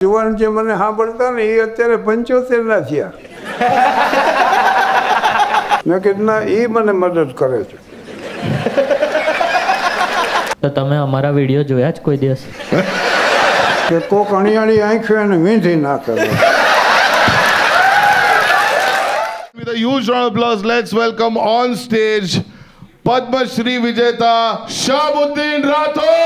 જુવાન જે મને સાંભળતા ને એ અત્યારે 75 ના થયા. મેં કીધું ના, એ મને મદદ કરે છે. તો તમે અમારા વિડીયો જોયા જ કોઈ દિવસ? કે કોક અણિયાળી આંખે અને વીંધી ના કરે. With a huge round of applause, let's welcome on stage Padma Shri Vijeta Shahabuddin Rathod.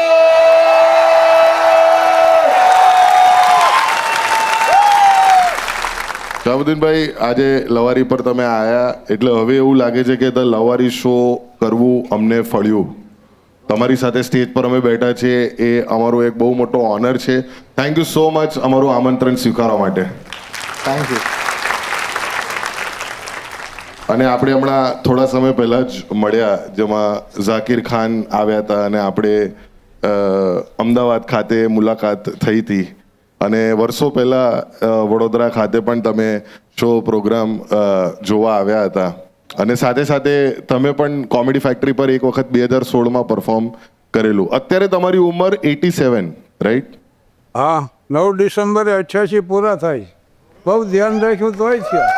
શાહબુદ્દીનભાઈ, આજે લવારી પર તમે આયા એટલે હવે એવું લાગે છે કે ધ લવારી શો કરવું અમને ફળ્યું. તમારી સાથે સ્ટેજ પર અમે બેઠા છીએ એ અમારો એક બહુ મોટો ઓનર છે. થેન્ક યુ સો મચ અમારું આમંત્રણ સ્વીકારવા માટે. Thank you. અને આપણે હમણાં થોડા સમય પહેલાં જ મળ્યા, જેમાં ઝાકીર ખાન આવ્યા હતા અને આપણે અમદાવાદ ખાતે મુલાકાત થઈ હતી. અને વર્ષો પહેલાં વડોદરા ખાતે પણ તમે શો પ્રોગ્રામ જોવા આવ્યા હતા. અને સાથે સાથે તમે પણ કોમેડી ફેક્ટરી પર એક વખત 2016માં પરફોર્મ કરેલું. અત્યારે તમારી ઉંમર 87, રાઈટ? હા, 9 ડિસેમ્બરે 88 પૂરા થાય. બહુ ધ્યાન રાખ્યું તોય થયા.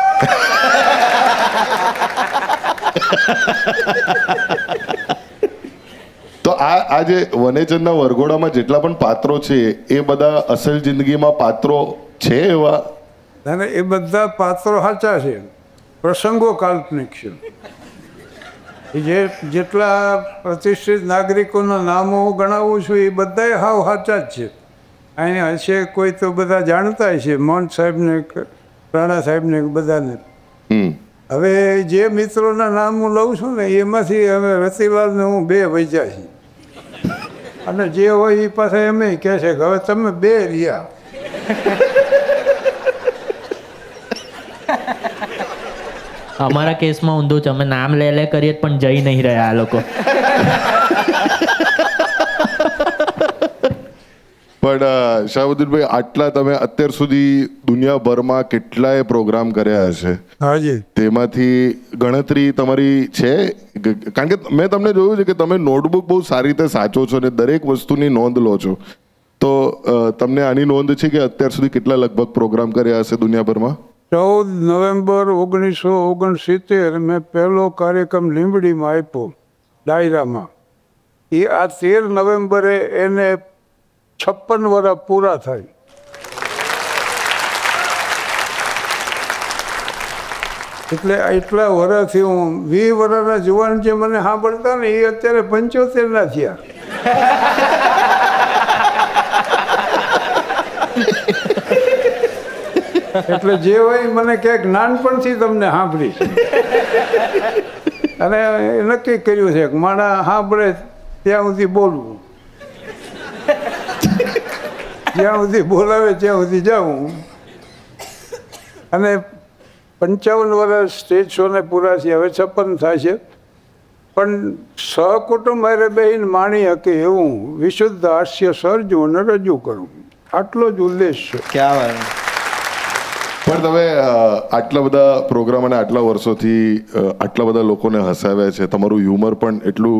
તો આ જે વનેચંદના વરઘોડામાં જેટલા પણ પાત્રો છે એ બધા અસલ જિંદગીમાં પાત્રો છે એવા? અને એ બધા પાત્રો સાચા છે, પ્રસંગો કાલ્પનિક છે. જેટલા પ્રતિષ્ઠિત નાગરિકોના નામો ગણાવું છું એ બધા હાવ સાચા જ છે. અહીંયા હશે કોઈ તો બધા જાણતા છે, મોહન સાહેબને, રાણા સાહેબને, બધાને. હવે જે મિત્રોના નામ હું લઉં છું ને એમાંથી હવે રતિલાલને હું 2 વૈજા છીએ. અને જે હોય એ પાછા એમ કહે છે કે હવે તમે 2 રહ્યા. અમારા કેસમાં ઊંધું છે, અમે નામ લે કરીએ પણ જઈ નહીં રહ્યા આ લોકો. પણ શાહબુદ્દીનભાઈ, આટલા તમે અત્યાર સુધી દુનિયાભરમાં કેટલાય પ્રોગ્રામ કર્યા હશે. હાજી. તેમાંથી ગણતરી તમારી છે? કારણ કે મેં તમને જોયું છે કે તમે નોટબુક બહુ સારી રીતે સાચો છો અને દરેક વસ્તુની નોંધ લો છો. તો તમને આની નોંધ છે કે અત્યાર સુધી કેટલા લગભગ પ્રોગ્રામ કર્યા હશે દુનિયાભરમાં? 14 નવેમ્બર 1969 મેં પહેલો કાર્યક્રમ લીંબડીમાં આપ્યો, ડાયરામાં. એ આ 13 નવેમ્બરે એને 56 વર્ષ પૂરા થાય. એટલે એટલા વર્ષથી હું 20 વર્ષના જુવાન જે મને સાંભળતા ને એ અત્યારે 75 ના થયા. એટલે જે હોય મને ક્યાંક નાનપણથી તમને સાંભળી. અને નક્કી કર્યું છે કે માણસ સાંભળે ત્યાં સુધી બોલવું, જ્યાં સુધી બોલાવે ત્યાં સુધી જાઉં. અને 55 વર્ષ સ્ટેજ શોને પૂરા છે, હવે 56 થાય છે. પણ સહકુટુંબ હારે બેહીને માણી શકે એવું વિશુદ્ધ હાસ્ય સર્જવું અને રજૂ કરવું, આટલો જ ઉદ્દેશ છે. ક્યાં વાત. પણ તમે આટલા બધા પ્રોગ્રામ અને આટલા વર્ષોથી આટલા બધા લોકોને હસાવ્યા છે, તમારું હ્યુમર પણ એટલું,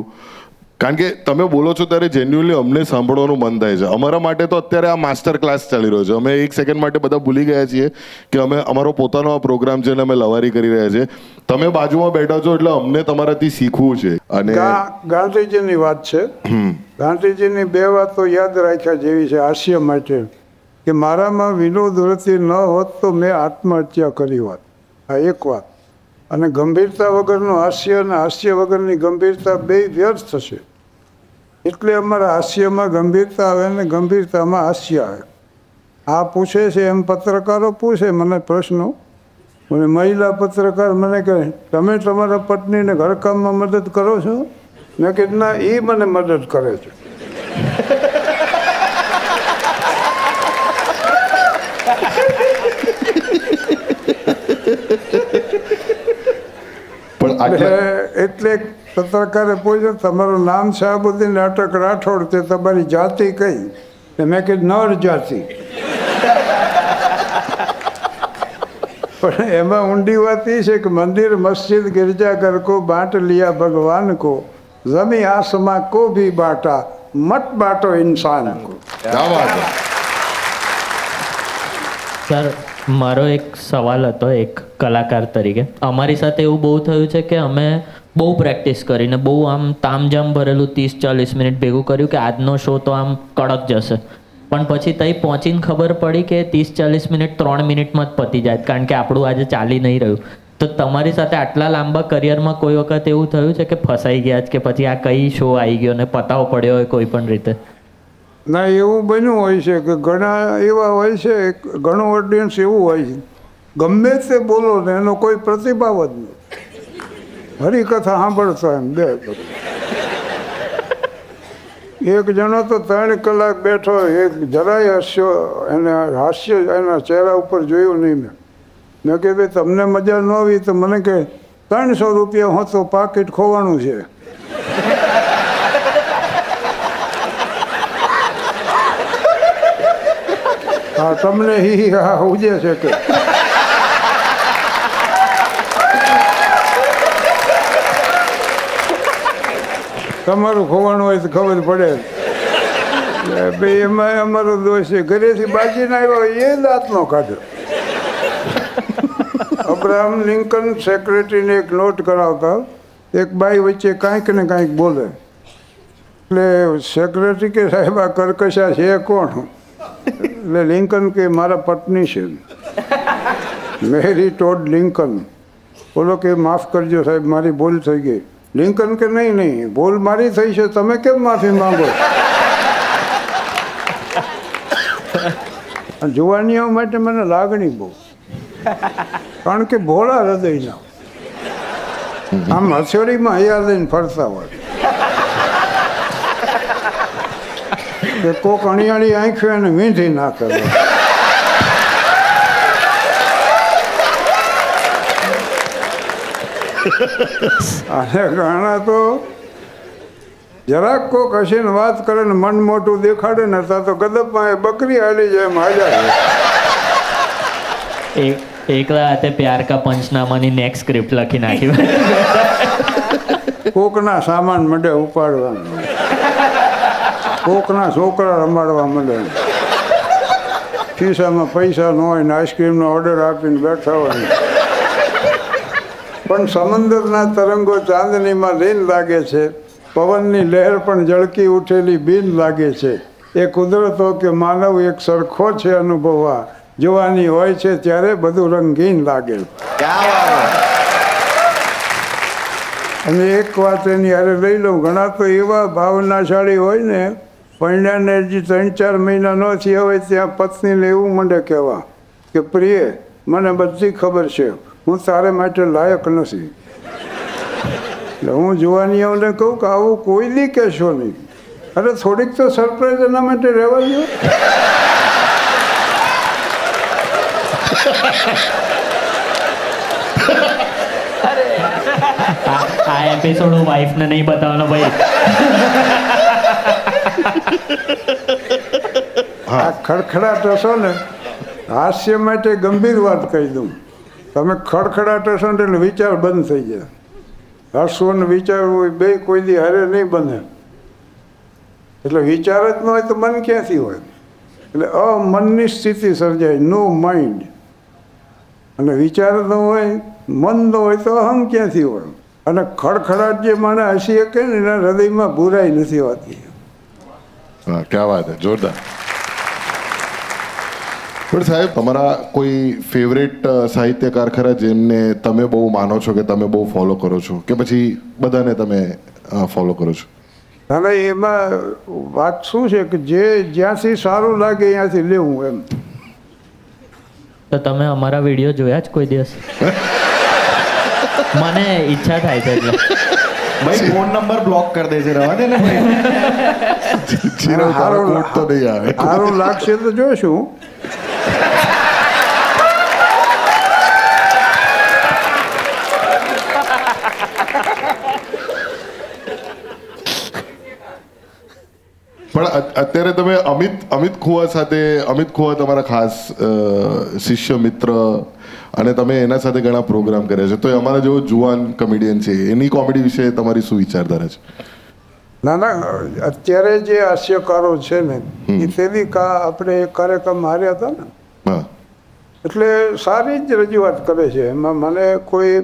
કારણ કે તમે બોલો છો ત્યારે જેન્યુઅલી અમને સાંભળવાનું મન થાય છે. અમારા માટે તો અત્યારે આ માસ્ટર ક્લાસ ચાલી રહ્યો છે. અમે એક સેકન્ડ માટે બધા ભૂલી ગયા છીએ કે અમે અમારો પોતાનો આ પ્રોગ્રામ છે અને અમે લવારી કરી રહ્યા છીએ. તમે બાજુમાં બેઠા છો એટલે અમને તમારાથી શીખવું છે. અને ગાંધીજીની વાત છે. ગાંધીજીની 2 વાતો યાદ રાખ્યા જેવી છે હાસ્ય માટે, કે મારામાં વિનોદ વૃત્તિ ન હોત તો મેં આત્મહત્યા કરી હોત. આ એક વાત. અને ગંભીરતા વગરનું હાસ્ય અને હાસ્ય વગરની ગંભીરતા 2 વ્યર્થ થશે. એટલે અમારા હાસ્યમાં ગંભીરતા આવે ને ગંભીરતામાં હાસ્ય આવે. આ પૂછે છે એમ પત્રકારો પૂછે મને પ્રશ્નો, અને મહિલા પત્રકાર મને કહે તમે તમારા પત્નીને ઘરકામમાં મદદ કરો છો? મેં કીધું ના, એ મને મદદ કરે છે. એટલે પત્રકારે પૂછ્યું તમારું નામ શાહબુદ્દીન રાઠોડ, તે તમારી જાતિ કઈ? મેં કીધું નર જાતિ. પણ એમાં ઊંડી વાત એ છે કે મંદિર મસ્જિદ गिरजाघर को बांट लिया भगवान को, जमी आसमां को भी बांटा, मत बांटो इंसान को. क्या बात है. સર મારો એક સવાલ હતો એક કલાકાર તરીકે. અમારી સાથે એવું બહુ થયું છે કે અમે બહુ પ્રેક્ટિસ કરીને બહુ આમ તામઝામ ભરેલું 30-40 મિનિટ ભેગું કર્યું કે આજનો શો તો આમ કડક જશે, પણ પછી ત્યાં પહોંચીને ખબર પડી કે 30-40 મિનિટ 3 મિનિટમાં જ પતી જાય, કારણ કે આપણું આજે ચાલી નહીં રહ્યું. તો તમારી સાથે આટલા લાંબા કરિયરમાં કોઈ વખત એવું થયું છે કે ફસાઈ ગયા છે કે પછી આ કઈ શો આવી ગયો ને પતાવો પડ્યો હોય કોઈ પણ રીતે? ના, એવું બન્યું હોય છે કે ઘણા એવા હોય છે, ઘણું ઓડિયન્સ એવું હોય છે ગમે તે બોલો ને એનો કોઈ પ્રતિભાવ જ નહીં. હરિકથા સાંભળતો એમ બે એક જણો તો 3 કલાક બેઠો, એક જરાય હાસ્ય એના ચહેરા ઉપર જોયું નહીં. મેં કે ભાઈ તમને મજા ન આવી તો મને કે 300 રૂપિયા હું તો પાકીટ ખોવાનું છે. હા, તમને હી હા ઉજે છે કે તમારું ખોવાનું હોય તો ખબર પડે. ભાઈ એમાં અમારો દોષ છે. ઘરેથી બાજીને આવ્યો એ દાંત નો કાઢ્યો. અબ્રાહમ લિંકન સેક્રેટરીને એક નોટ કરાવતા, એક બાઈ વચ્ચે કાંઈક ને કાંઈક બોલે એટલે સેક્રેટરી કે સાહેબ આ કર્કશા છે કોણ? એટલે લિંકન કે મારા પત્ની છે, મેરી ટોડ લિંકન. બોલો કે માફ કરજો સાહેબ મારી ભૂલ થઈ ગઈ. લિંકન કે નહીં, ભૂલ મારી થઈ છે, તમે કેમ માફી માંગો? જુવાનીઓ માટે મને લાગણી બહુ, કારણ કે ભોળા હૃદયના આમ હથેળીમાં હૈયા લઈને ફરતા હોય કે કોક અણિયાળી આંખ્યો એને વીંધી નાખે. અને ઘણા તો જરાક કોક હસીને વાત કરે ને મન મોટું દેખાડે ને ત્યાં તો ગદપમાં એ બકરી હાલી જાય એમ હાલ્યા. એકલા હાથે પ્યાર કા પંચનામાની નેક્સ્ટ સ્ક્રિપ્ટ લખી નાખી. કોકના સામાન મંડે ઉપાડવાનું, કોકના છોકરા રમાડવા માંડે, ખિસ્સામાં પૈસા ન હોય ને આઈસ્ક્રીમનો ઓર્ડર આપીને બેઠા હોય. પણ સમંદરના તરંગો ચાંદનીમાં લીન લાગે છે, પવનની લહેર પણ ઝળકી ઉઠેલી બીન લાગે છે. એ કુદરતો કે માનવ એક સરખો છે અનુભવવા, જોવાની હોય છે ત્યારે બધું રંગીન લાગે. અને એક વાત એની હારે લઈ લઉં, ઘણા તો એવા ભાવનાશાળી હોય ને, પરણ્યાને હજી 3-4 મહિના ન થયા હોય ત્યાં પત્નીને એવું મંડે કહેવા કે પ્રિય મને બધી ખબર છે, હું તારે માટે લાયક નથી. એટલે હું જુવાનીઓને કહું કે આવું કોઈ દી કહેશો નહીં. અરે થોડીક તો સરપ્રાઈઝ એના માટે રહેવા દો. આ એપિસોડ હું વાઈફને નહીં બતાવવાનો ભાઈ. આ ખડખડાટ હશો ને, હાસ્ય માટે ગંભીર વાત કહી દઉં, તમે ખડખડાટ હશો ને એટલે વિચાર બંધ થઈ જાય. હસવું ને વિચારવું બે કોઈ દી હારે નહીં બને. એટલે વિચાર જ ન હોય તો મન ક્યાંથી હોય? એટલે અમનની સ્થિતિ સર્જાય, નો માઇન્ડ. અને વિચાર ન હોય, મન ન હોય તો અહમ ક્યાંથી હોય? અને ખડખડાટ જે મને હસી શકે ને એના હૃદયમાં બુરાઈ નથી હોતી. હા, ક્યાં વાત હે, જોરદાર. પણ સાહેબ, તમારા કોઈ ફેવરેટ સાહિત્યકાર ખરા જેમને તમે બહુ માનો છો કે તમે બહુ ફોલો કરો છો, કે પછી બધાને તમે ફોલો કરો છો? અને એમાં વાત શું છે કે જે જ્યાંથી સારું લાગે ત્યાંથી લેવું એમ. તો તમે અમારા વિડીયો જોયા જ કોઈ દિવસ? મને ઈચ્છા થાય છે એટલે. ભાઈ ફોન નંબર બ્લોક કરી દેજે, રહેવા દે ને ભાઈ. સારું લાગશે તો જોઈશું. પણ અત્યારે તમે અમિત ખુવા સાથે, અમિત ખુવા તમારા ખાસ શિષ્ય મિત્ર, અને તમે એના સાથે ઘણા પ્રોગ્રામ કર્યા છે, તો અમારા જેવો જુવાન કોમેડિયન છે, એની કોમેડી વિશે તમારી શું વિચારધારા છે? ના, અત્યારે જે હાસ્યકારો છે ને એ તેની આપણે એક કાર્યક્રમ હાર્યા હતા ને, હા, એટલે સારી જ રજૂઆત કરે છે. એમાં મને કોઈ,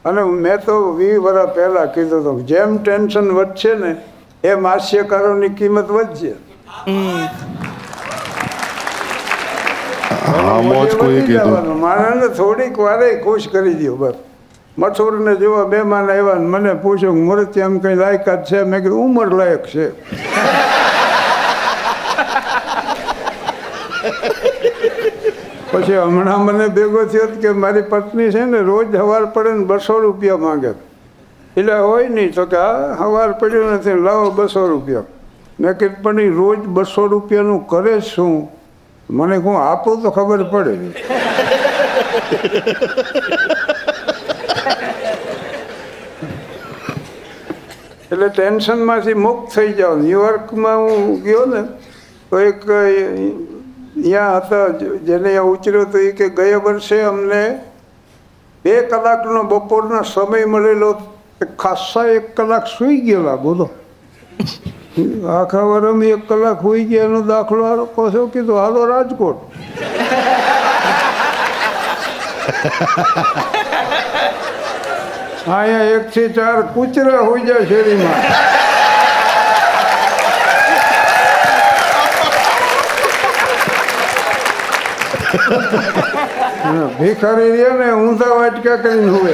અને મેં તો 20 વર્ષ પહેલાં કીધું હતું, જેમ ટેન્શન વધશે ને એમ હાસ્યકારોની કિંમત વધશે. આમાં જ કોઈ કીધું. માણસને થોડીક વારે ખુશ કરી દો બસ. મથુરને જોવા મહેમાન આવ્યા ને મને પૂછ્યું મુહૂર્ત એમ કંઈ લાયકાત છે? મેં કીધું ઉંમર લાયક છે. પછી હમણાં મને ભેગો થયો કે મારી પત્ની છે ને રોજ સવાર પડે ને 200 રૂપિયા માંગે. એટલે હોય નહીં તો કે હા સવાર પડ્યું નથી, લાવો 200 રૂપિયા. મેં કીધું પણ એ રોજ 200 રૂપિયાનું કરે શું? મને હું આપું તો ખબર પડે. એટલે ટેન્શનમાંથી મુક્ત થઈ જાઓ. ન્યુયોર્કમાં હું ગયો ને તો એક ત્યાં હતા જેને અહીંયા ઉતર્યો તો એ કે ગયા વર્ષે અમને 2 કલાકનો બપોરનો સમય મળેલો, ખાસા 1 કલાક સૂઈ ગયેલા. બોલો, આખા વર્ષમાં 1 કલાક સૂઈ ગયા એનો દાખલો હાલો કહો કીધું હાલો રાજકોટ. અહીંયા 1 થી 4 કૂતરા હોઈ જાય શેરીમાં. ભિખારી રહ્યા ને ઊંધા વાટકા કરીને હુવે.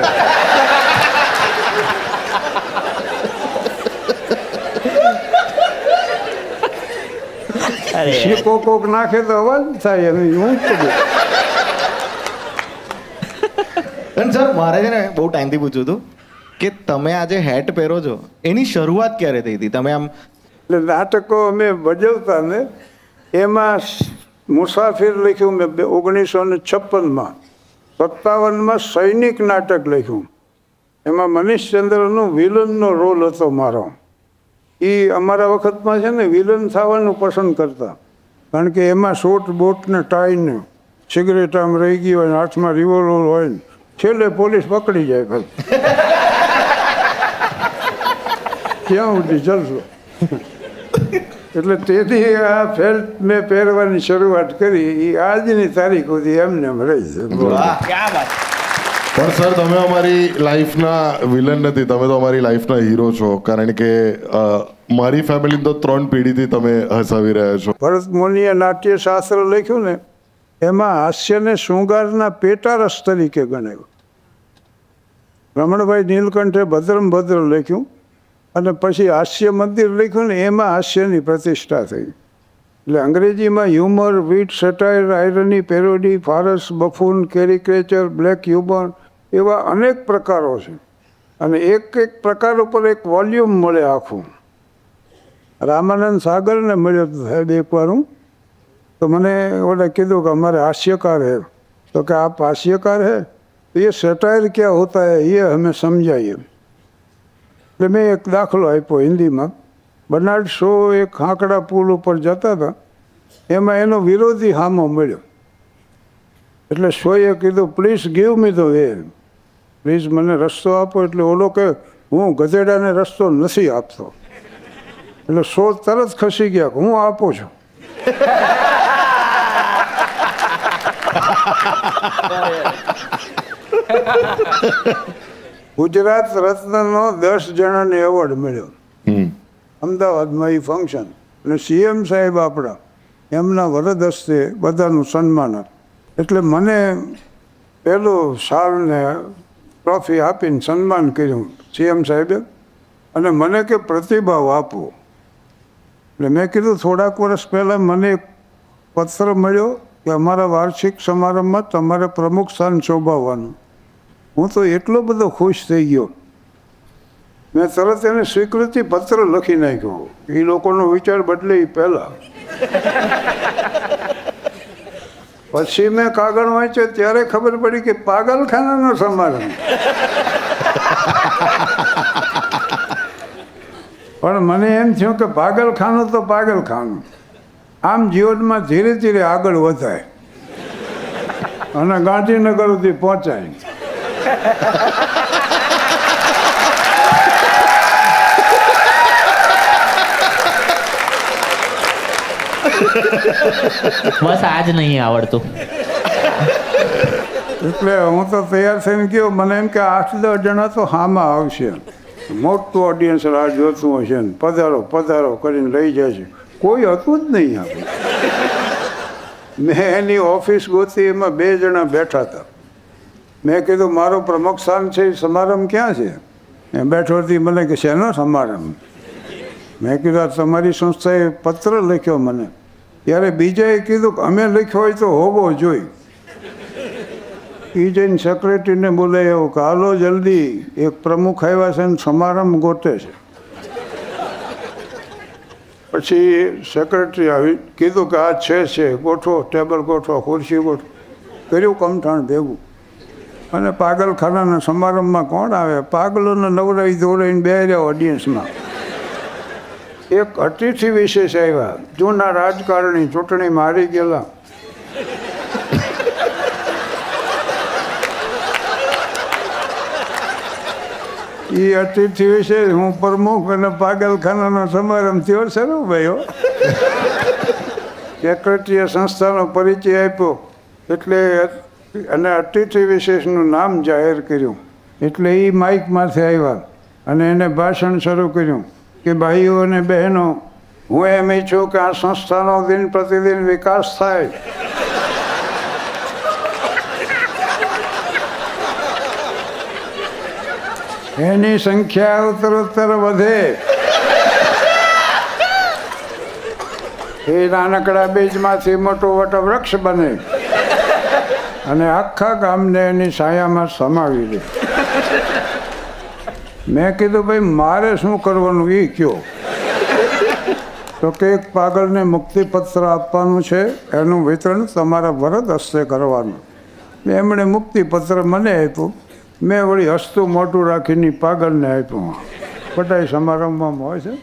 શીકો કોક નાખે તો અવાજ થાય. હું અને સર મારે છે ને બહુ ટાઈમથી પૂછ્યું હતું કે તમે આ જે હેટ પહેરો છો એની શરૂઆત ક્યારે થઈ હતી? તમે આમ એટલે નાટકો અમે ભજવતા ને એમાં મુસાફિર લખ્યું મેં 1956માં. 57માં સૈનિક નાટક લખ્યું. એમાં મનીષચંદ્રનો વિલનનો રોલ હતો મારો. એ અમારા વખતમાં છે ને વિલન થવાનું પસંદ કરતા, કારણ કે એમાં શોટ બોટ ને ટાઈ ને સિગરેટ આમ રહી ગઈ હોય ને હાથમાં રિવોલ્વર હોય ને છેલ્લે પોલીસ પકડી જાય. ભાઈ ક્યાં સુધી ચાલશો? એટલે તેથી આ ફેલ્ટ મેં પહેરવાની શરૂઆત કરી. એ આજની તારીખ સુધી એમને એમ રહી છે. પણ સર તમે અમારી લાઈફના વિલન નથી, તમે તો અમારી લાઈફના હીરો છો. કારણ કે મારી ફેમિલી તો 3 પેઢીથી તમે હસાવી રહ્યા છો. ભરત મુનિએ નાટ્યશાસ્ત્ર લખ્યું ને એમાં હાસ્યને શૃંગારના પેટારસ તરીકે ગણાવ્યું. રમણભાઈ નીલકંઠે ભદ્રમ ભદ્ર લખ્યું અને પછી હાસ્ય મંદિર લખ્યું ને એમાં હાસ્યની પ્રતિષ્ઠા થઈ. એટલે અંગ્રેજીમાં humour, wit, satire, irony, parody, farce, buffoon, caricature, black humour એવા અનેક પ્રકારો છે. અને એક એક પ્રકાર ઉપર એક વોલ્યુમ મળે આખું. રામાનંદ સાગરને મળ્યો તો સાહેબ એકવાર હું, તો મને ઓલે કીધું કે અમારે હાસ્યકાર હે. તો કે આપ હાસ્યકાર હે તો ये सेटायर क्या होता है ये हमें समझाइए. એટલે મેં એક દાખલો આપ્યો હિન્દીમાં. બર્નાર્ડ શો એક હાંકડા પુલ ઉપર જતા હતા, એમાં એનો વિરોધી હામો મળ્યો. એટલે શોએ કીધું please give me the way, please મને રસ્તો આપો. એટલે ઓલો કે હું ગધેડાને રસ્તો નથી આપતો. એટલે શો તરત ખસી ગયા કે હું આપું છું. ગુજરાત રત્નનો 10 જણાને એવોર્ડ મળ્યો અમદાવાદમાં એ ફંક્શન. અને સીએમ સાહેબ આપણા એમના વરદ હસ્તે બધાનું સન્માન. એટલે મને પહેલું શાલને ટ્રોફી આપીને સન્માન કર્યું સીએમ સાહેબે. અને મને કે પ્રતિભાવ આપો. એટલે મેં કીધું થોડાક વર્ષ પહેલાં મને એક પત્ર મળ્યો કે અમારા વાર્ષિક સમારંભમાં તમારે પ્રમુખ સ્થાન શોભાવવાનું. હું તો એટલો બધો ખુશ થઈ ગયો, મેં તરત એને સ્વીકૃતિ પત્ર લખી નાખ્યો. એ લોકોનો વિચાર બદલે એ પહેલાં. પછી મેં કાગળ વાંચ્યો ત્યારે ખબર પડી કે પાગલખાનાનો સમારંભ. પણ મને એમ થયું કે પાગલખાનું તો પાગલખાનું, આમ જીવનમાં ધીરે ધીરે આગળ વધાય અને ગાંધીનગર સુધી પહોંચાય. બસ આજ નહીં આવડતું. એટલે હું તો તૈયાર થઈને ગયો. મને એમ કે 8-10 જણા તો હામાં આવશે, મોટું ઓડિયન્સ રાહ જોતું હશે ને પધારો પધારો કરીને લઈ જશે. કોઈ હતું જ નહીં આપણે. મેં એની ઓફિસ ગોતી, એમાં 2 જણા બેઠા હતા. મેં કીધું મારો પ્રમુખ સ્થાન છે, સમારંભ ક્યાં છે? એ બેઠો હતી. મને કે શેનો સમારંભ? મેં કીધું આ તમારી સંસ્થાએ પત્ર લખ્યો મને. ત્યારે બીજાએ કીધું કે અમે લખ્યો હોય તો હોવો જોઈએ. એ જઈને સેક્રેટરીને બોલાવ્યો કે હાલો જલ્દી, એક પ્રમુખ આવ્યા છે ને સમારંભ ગોતે છે. પછી સેક્રેટરી આવી કીધું કે આ છે ગોઠવો, ટેબલ ગોઠવો, ખુરશી ગોઠવો. કર્યું કમઠાણ ભેગું. અને પાગલખાનાના સમારંભમાં કોણ આવે? પાગલોને નવરાઈ ધોરાઈને બેહ્યા ઓડિયન્સમાં. એક અતિથિ વિશેષ આવ્યા, જૂના રાજકારણી, ચૂંટણીમાં હારી ગયેલા. એ અતિથિ વિશે હું પ્રમુખ અને પાગલખાનાનો સમારંભ થયો શરૂ ભાઈઓ. સેક્રેટરીએ સંસ્થાનો પરિચય આપ્યો એટલે અને અતિથિ વિશેષનું નામ જાહેર કર્યું. એટલે એ માઇકમાંથી આવ્યા અને એને ભાષણ શરૂ કર્યું કે ભાઈઓ અને બહેનો, હું એમ ઈચ્છું કે આ સંસ્થાનો દિન પ્રતિદિન વિકાસ થાય. એની સંખ્યા ઉત્તરોત્તર વધે. એ નાનકડા બીજમાંથી મોટો વટવૃક્ષ બને અને આખા ગામને એની છાયામાં સમાવી દે. મેં કીધું ભાઈ મારે શું કરવાનું એ કહો. તો કે એક પાગલને મુક્તિપત્ર આપવાનું છે, એનું વિતરણ તમારા વરદ હસ્તે કરવાનું. એમણે મુક્તિપત્ર મને આપ્યું. મેં વળી હસતું મોટું રાખીને પાગલને આપ્યું. પટાઈ સમારંભમાં હોય છે.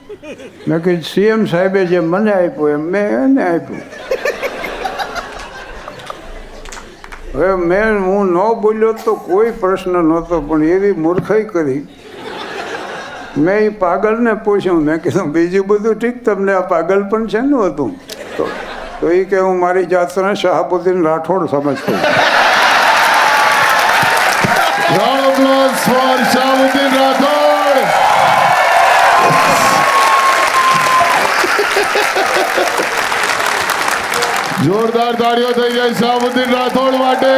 મેં કીધું CM સાહેબે જે મને આપ્યું એમ મેં એને આપ્યું. હવે હું ન બોલ્યો તો કોઈ પ્રશ્ન નહોતો, પણ એવી મૂર્ખાઈ કરી. મેં એ પાગલને પૂછ્યું, મેં કીધું બીજું બધું ઠીક, તમને આ પાગલ પણ છે ને હતું? તો એ કે હું મારી જાતને શહાબુદ્દીન Rathod સમજતો. Round of applause for Shahabuddin Rathod. જોરદાર તાળીઓ થઈ જાય શાહબુદ્દીન રાઠોડ માટે.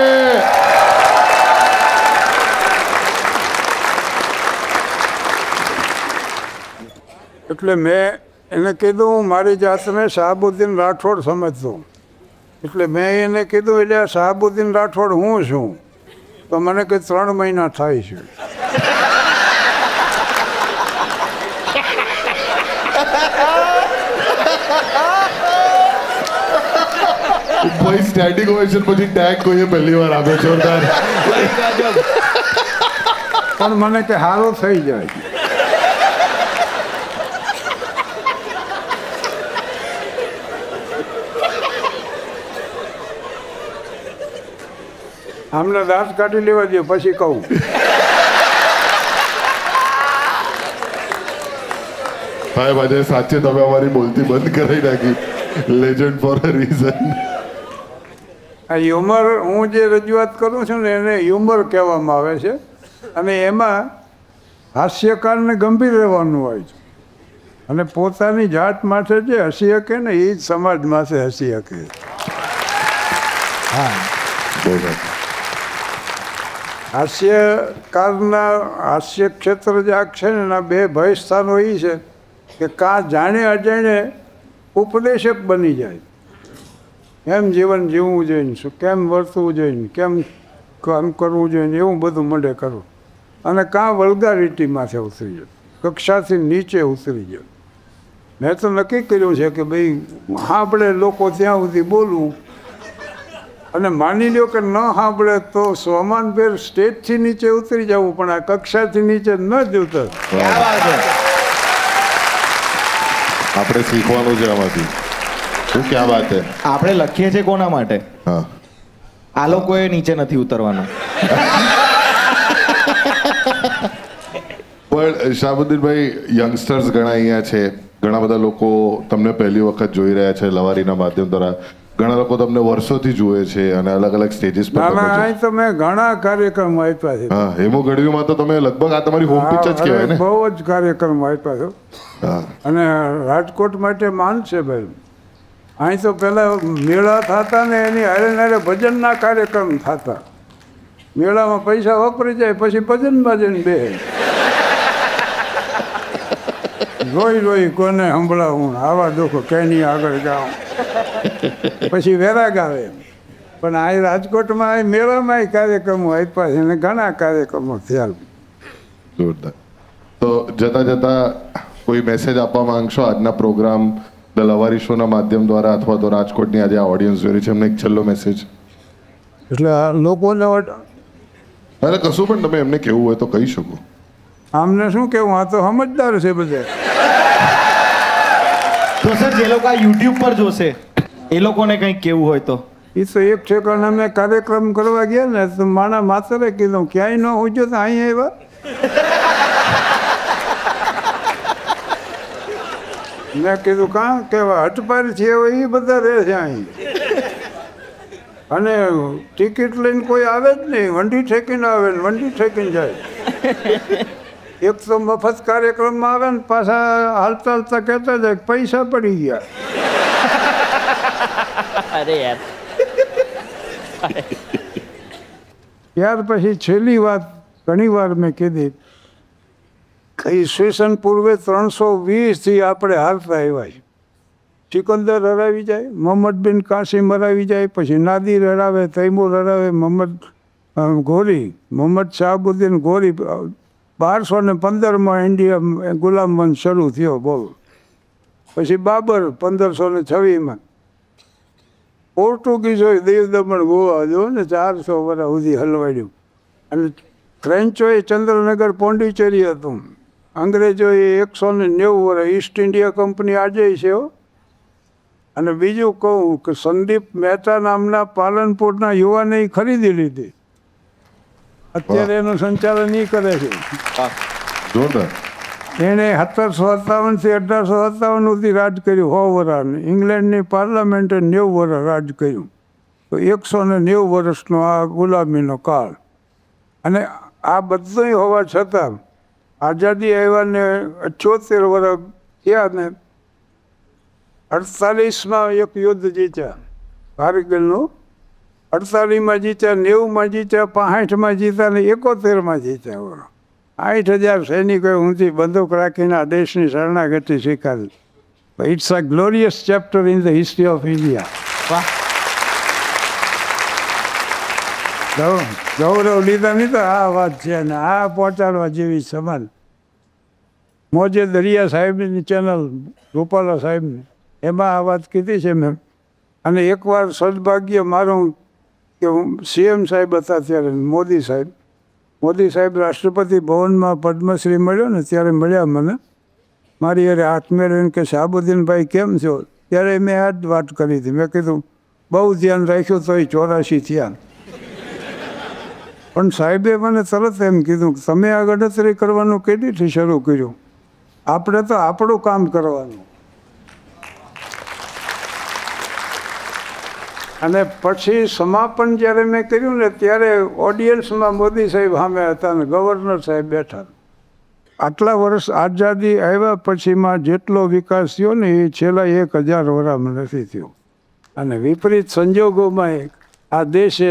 એટલે મેં એને કીધું હું મારી જાતને શહાબુદ્દીન રાઠોડ સમજતો. એટલે મેં એને કીધું એટલે આ શહાબુદ્દીન રાઠોડ હું છું? તો મને કે 3 મહિના થાય છે. ભાઈ સ્ટેન્ડિંગ ઓવેશન પછી ટેગ કોઈએ પહેલી વાર આપ્યો. જોરદાર. પણ મને કે હારો થઈ જાય. આમને દાંત કાઢી લેવા દે પછી કહું. ભાઈ આજે સાચે તમે અમારી બોલતી બંધ કરી નાખી. Legend for a reason. આ હ્યુમર હું જે રજૂઆત કરું છું ને એને હ્યુમર કહેવામાં આવે છે. અને એમાં હાસ્યકારને ગંભીર રહેવાનું હોય છે. અને પોતાની જાત માટે જે હસી શકે ને એ જ સમાજ માટે હસી શકે. હા, હાસ્ય ક્ષેત્ર જે આ છે ને એના 2 ભય સ્થાનો એ છે કે કાં જાણે અજાણે ઉપદેશક બની જાય. કેમ જીવન જીવવું જોઈએ, કેમ વર્તવું જોઈએ, કેમ કામ કરવું જોઈએ, એવું બધું મંડે કરવું. અને કાં વલ્ગારિટીમાંથી ઉતરી જાય, કક્ષાથી નીચે ઉતરી જાય. મેં તો નક્કી કર્યું છે કે ભાઈ સાંભળે લોકો ત્યાં સુધી બોલવું. અને માની લ્યો કે ન સાંભળે તો સોમાનભેર સ્ટેજથી નીચે ઉતરી જવું, પણ આ કક્ષાથી નીચે ન જ ઉતર. આપણે શીખવાનું છે આમાંથી. શું ક્યાં વાત છે? આપણે લખીએ છીએ કોના માટે? હા, આ લોકોએ નીચે નથી ઉતરવાનું. પણ શાહબુદ્દીનભાઈ, યંગસ્ટર્સ ઘણા અહીંયા છે, ઘણા બધા લોકો તમને પહેલી વખત જોઈ રહ્યા છે લવારીના માધ્યમ દ્વારા. ઘણા લોકો તમને વર્ષોથી જુએ છે અને અલગ અલગ સ્ટેજીસ પર તમે છો. અહીં તો મેં ઘણા કાર્યક્રમ આપ્યા છે. હા, હેમો ગઢવીમાં તો તમે લગભગ આ તમારી હોમ પિચ જ કહેવાય ને. બહુ જ કાર્યક્રમ આપ્યા છે. હા, અને રાજકોટ માટે માન છે ભાઈ. અહીં તો પેલા મેળા થતા ને એની હારે ભજનના કાર્યક્રમ થતા. મેળામાં પૈસા વપરી જાય પછી ભજનમાં જઈને બે રોઈ કોને સંભળાવું, આવા દુઃખ કેની આગળ જાઉં, પછી વેરાગ આવે. પણ આ રાજકોટમાં મેળામાં કાર્યક્રમો આપ્યા છે અને ઘણા કાર્યક્રમો થયા. જોરદાર. તો જતા જતા કોઈ મેસેજ આપવા માંગશો આજના પ્રોગ્રામ ધ લવારી શોના માધ્યમ દ્વારા અથવા તો રાજકોટની આજે આ ઓડિયન્સ જોઈ રહી છે એમને એક છેલ્લો મેસેજ? એટલે આ લોકોને અરે કશું પણ તમે એમને કહેવું હોય તો કહી શકો. આમને શું કેવું, આ તો સમજદાર છે બધા. તો સર જે લોકો આ યુટ્યુબ પર જોશે એ લોકોને કંઈક કેવું હોય તો? એ તો એક ઠેકાણે અમે કાર્યક્રમ કરવા ગયા ને તો માણા માતરે કીધું ક્યાંય ન હોજો તો અહીં આવ્યા. મેં કીધું કાં કેવા હટપાર છે એ બધા રહે છે અહીં. અને ટિકિટ લઈને કોઈ આવે જ નહીં, વંડી ઠેકીને આવે ને વંડી ઠેકીને જાય. એક તો મફત કાર્યક્રમમાં આવે ને પાછા હાલતા હાલતા કહેતા જાય કે પૈસા પડી ગયા. અરે યાર, ત્યાર પછી છેલ્લી વાત ઘણી વાર મેં કીધી કે ઈસવીસન પૂર્વે 320થી આપણે હારતા આવ્યા છીએ. સિકંદર હરાવી જાય, મોહમ્મદ બિન કાસિમ હરાવી જાય, પછી નાદિર હરાવે, તૈમૂર હરાવે, મોહમ્મદ શાહબુદ્દીન ગોરી. 1215માં ઇન્ડિયા ગુલામ વંશ શરૂ થયો બોલ. પછી બાબર 1526માં. પોર્ટુગીઝોએ દીવ દમણ ગોવા જો ને 400 વર્ષ સુધી હલવાડ્યું. અને ફ્રેન્ચોએ ચંદ્રનગર પોંડિચેરી હતું. અંગ્રેજોએ 190 વર્ષ. ઈસ્ટ ઇન્ડિયા કંપની આજે છે. અને બીજું કહું કે સંદીપ મહેતા નામના પાલનપુરના યુવાને ખરીદી લીધી. અત્યારે એનું સંચાલન એ કરે છે. જોરદાર. એણે 1757થી 1857 સુધી રાજ કર્યું, 100 વર્ષ. ઇંગ્લેન્ડની પાર્લામેન્ટે 90 વર્ષ રાજ કર્યું. તો 190 વર્ષનો આ ગુલામીનો કાળ. અને આ બધું હોવા છતાં આઝાદી આવ્યાને 78 વર્ષ થયા ને 48માં એક યુદ્ધ જીત્યા કારગિલનું. 48માં જીત્યા, 90માં જીત્યા, 65માં જીત્યા ને 71માં જીત્યા. 60,000 સૈનિકોએ ઊંચી બંદૂક રાખીને આ દેશની શરણાગતિ સ્વીકારી. It's a glorious chapter in the history of India. ગૌરવ લીધા નહીં તો આ વાત છે ને આ પહોંચાડવા જેવી સમાન. મોજે દરિયા સાહેબની ચેનલ રૂપાલા સાહેબની એમાં આ વાત કીધી છે મેં. અને એકવાર સદભાગ્ય મારું કે CM સાહેબ હતા ત્યારે મોદી સાહેબ રાષ્ટ્રપતિ ભવનમાં પદ્મશ્રી મળ્યો ને ત્યારે મળ્યા મને. મારી યારે હાથ મેળવીને કે શાહબુદ્દીનભાઈ કેમ છો? ત્યારે મેં આ જ વાત કરી હતી. મેં કીધું બહુ ધ્યાન રાખ્યું તો 84 થયા. પણ સાહેબે મને તરત એમ કીધું કે તમે આ ગણતરી કરવાનું કેદીથી શરૂ કર્યું? આપણે તો આપણું કામ કરવાનું. અને પછી સમાપન જ્યારે મેં કર્યું ને ત્યારે ઓડિયન્સમાં મોદી સાહેબ સામે હતા ને ગવર્નર સાહેબ બેઠા. આટલા વર્ષ આઝાદી આવ્યા પછીમાં જેટલો વિકાસ થયો ને એ છેલ્લા 1000 વર્ષમાં નથી થયો. અને વિપરીત સંજોગોમાં આ દેશે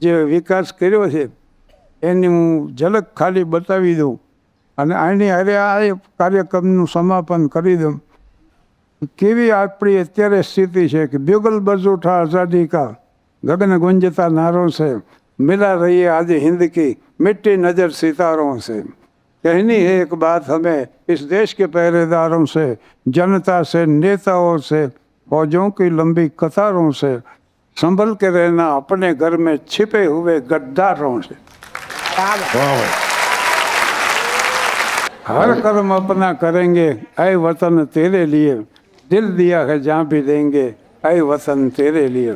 જે વિકાસ કર્યો છે એની હું ઝલક ખાલી બતાવી દઉં અને આની હારે આ કાર્યક્રમનું સમાપન કરી દઉં. કેવી આપણી અત્યારે સ્થિતિ છે કે બ્યુગલ બજ ઉઠા આઝાદી કા, ગગન ગુંજતા નાरों से, मिला रही आज हिंद की मिट्टी नज़र सितारों से. कहनी है एक बात हमें इस देश के पहरेदारों से, जनता से, नेताओं से, फौजों की लंबी कतारों से, संभल के रहना अपने घर में छिपे हुए गद्दारों से. हर कर्म अपना करेंगे ऐ वतन तेरे लिए, दिल दिया है जहाँ भी देंगे ऐ वतन तेरे लिए.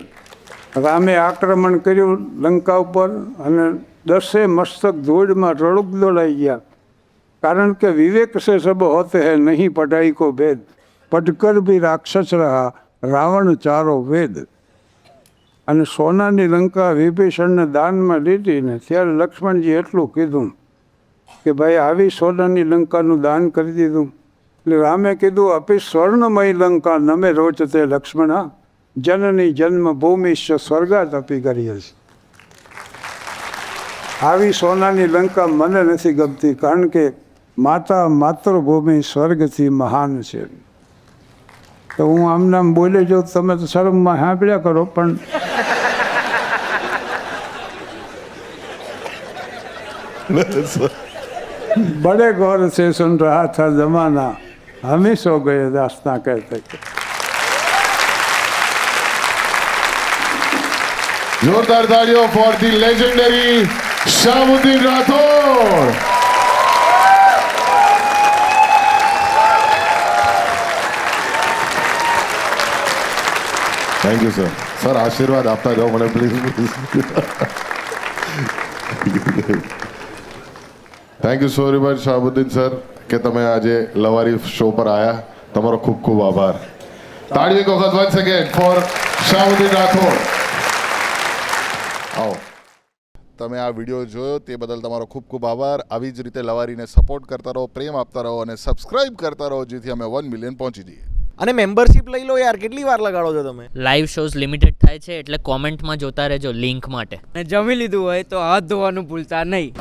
રામે આક્રમણ કર્યું લંકા ઉપર અને 10 મસ્તક ધૂળમાં રડુક દોડાઈ ગયા. કારણ કે વિવેક से सब होते हैं नहीं पढ़ाई को भेद, पढ़कर भी राक्षस रहा रावण चारों वेद. અને સોનાની લંકા વિભીષણને દાનમાં લીધી ને ત્યારે લક્ષ્મણજી એટલું કીધું કે ભાઈ આવી સોનાની લંકાનું દાન કરી દીધું. એટલે રામે કીધું અપી સ્વર્ણમય લંકા નમે રોચતે લક્ષ્મણા જનની જન્મભૂમિશ્ચ સ્વર્ગાત અપી કરી છે. આવી સોનાની લંકા મને નથી ગમતી, કારણ કે માતા માતૃભૂમિ સ્વર્ગથી મહાન છે. તો હું આમ બોલે જાઉં, તમે તો શરમમાં સાંભળ્યા કરો, પણ बड़े गौर से सुन रहा था जमाना हम ही सो गए दास्तां कहते. જોરદાર તાળીઓ for the legendary Shahabuddin Rathod. Thank you sir. Sir આશીર્વાદ આપતા જાઓ મને please. Thank you so much Shahabuddin sir કે તમે આજે લવારી શો પર આવ્યા. તમારો ખૂબ ખૂબ આભાર. તાળી એક વખત once again for Shahabuddin Rathod. આવો. તમે આ વિડીયો જોયો તે બદલ તમારો ખૂબ ખૂબ આભાર. આવી જ રીતે લવારીને સપોર્ટ કરતા રહો, પ્રેમ આપતા રહો અને સબસ્ક્રાઇબ કરતા રહો, જેથી અમે 1 મિલિયન પહોંચી જઈએ. અને મેમ્બરશિપ લઈ લો યાર, કેટલી વાર લગાડો છો તમે? લાઈવ શોઝ લિમિટેડ થાય છે એટલે કોમેન્ટમાં જોતા રહેજો લિંક માટે. અને જમી લીધું હોય તો હાથ ધોવાનું ભૂલતા નહીં.